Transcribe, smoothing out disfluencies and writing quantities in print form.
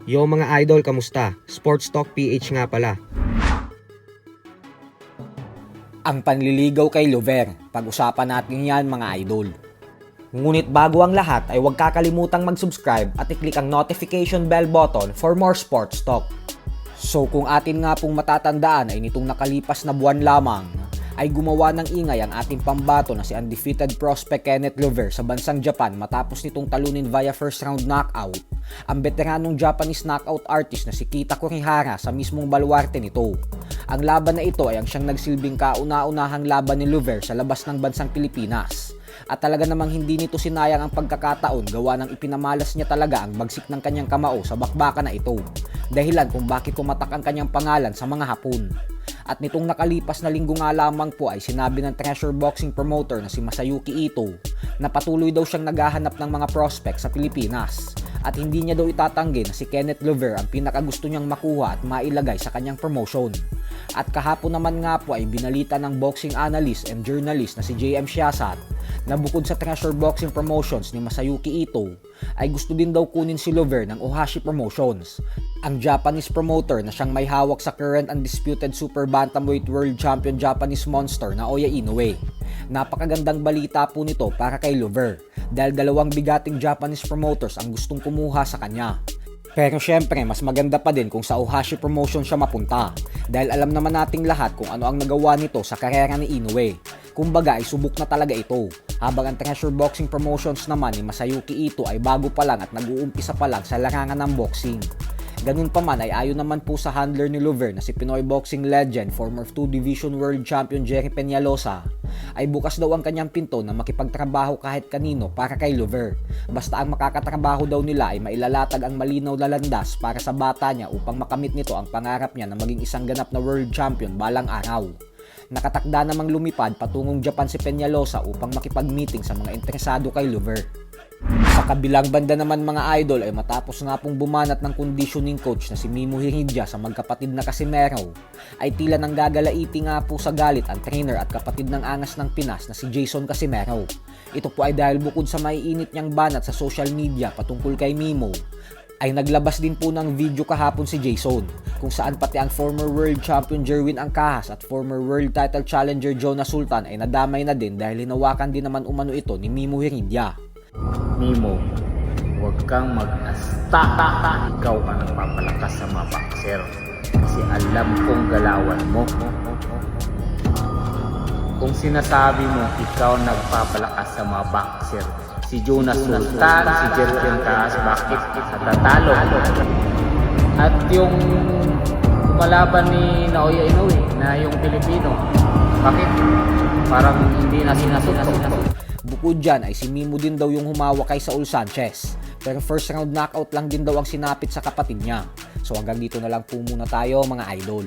Yo mga idol, kamusta? Sports Talk PH nga pala. Ang panliligaw kay Lover, pag-usapan natin yan mga idol. Ngunit bago ang lahat ay huwag kakalimutang mag-subscribe at i-click ang notification bell button for more sports talk. So kung atin nga pong matatandaan ay nitong nakalipas na buwan lamang, ay gumawa ng ingay ang ating pambato na si undefeated prospect Kenneth Lover sa bansang Japan matapos nitong talunin via first round knockout ang veteranong Japanese knockout artist na si Kita Kurihara sa mismong baluarte nito. Ang laban na ito ay ang siyang nagsilbing kauna-unahang laban ni Lover sa labas ng bansang Pilipinas. At talaga namang hindi nito sinayang ang pagkakataon gawa ng ipinamalas niya talaga ang bagsik ng kanyang kamao sa bakbakan na ito. Dahilan kung bakit tumatak ang kanyang pangalan sa mga Hapon. At nitong nakalipas na linggo nga lamang po ay sinabi ng Treasure Boxing promoter na si Masayuki Ito na patuloy daw siyang naghahanap ng mga prospect sa Pilipinas. At hindi niya daw itatanggi na si Kenneth Lover ang pinakagusto niyang makuha at mailagay sa kanyang promotion. At kahapon naman nga po ay binalita ng boxing analyst and journalist na si JM Siasat na bukod sa Treasure Boxing Promotions ni Masayuki Ito ay gusto din daw kunin si Lover ng Ohashi Promotions, ang Japanese promoter na siyang may hawak sa current undisputed super bantamweight world champion Japanese monster na Oya Inoue. Napakagandang balita po nito para kay Lover dahil dalawang bigating Japanese promoters ang gustong kumuha sa kanya. Pero syempre, mas maganda pa din kung sa Ohashi Promotion siya mapunta dahil alam naman nating lahat kung ano ang nagawa nito sa karera ni Inoue. Kumbaga ay subok na talaga ito, habang ang Treasure Boxing Promotions naman ni Masayuki Ito ay bago pa lang at nag-uumpisa pa lang sa larangan ng boxing. Ganun pa man ay ayon naman po sa handler ni Lover na si Pinoy boxing legend, former 2 Division World Champion Jerry Peñalosa, ay bukas daw ang kanyang pinto na makipagtrabaho kahit kanino para kay Lover. Basta ang makakatrabaho daw nila ay mailalatag ang malinaw na landas para sa bata niya upang makamit nito ang pangarap niya na maging isang ganap na world champion balang araw. Nakatakda namang lumipad patungong Japan si Peñalosa upang makipag-meeting sa mga interesado kay Lover. Sa kabilang banda naman mga idol ay matapos nga pong bumanat ng conditioning coach na si Mimo Hiridya sa magkapatid na Casimero, ay tila nang gagalaiti nga po sa galit ang trainer at kapatid ng angas ng Pinas na si Jason Casimero. Ito po ay dahil bukod sa maiinit niyang banat sa social media patungkol kay Mimo, ay naglabas din po ng video kahapon si Jason kung saan pati ang former world champion Jerwin Angkahas at former world title challenger Jonas Sultan ay nadamay na din dahil hinawakan din naman umano ito ni Mimo Hiridya. Mimo, huwag kang mag-asta. Ikaw ang nagpapalakas sa mga boxer kasi alam kong galawan mo. Kung sinasabi mo ikaw nagpapalakas sa mga boxer, si Jonas Sultan, si Jerwin Angkahas, bakit natatalo? At yung kumalaban ni Naoya Inoue na yung Pilipino, bakit parang hindi na sinasunod? Bukod dyan ay si Mimo din daw yung humawak kay Saul Sanchez, pero first round knockout lang din daw ang sinapit sa kapatid niya. So hanggang dito na lang po muna tayo mga idol.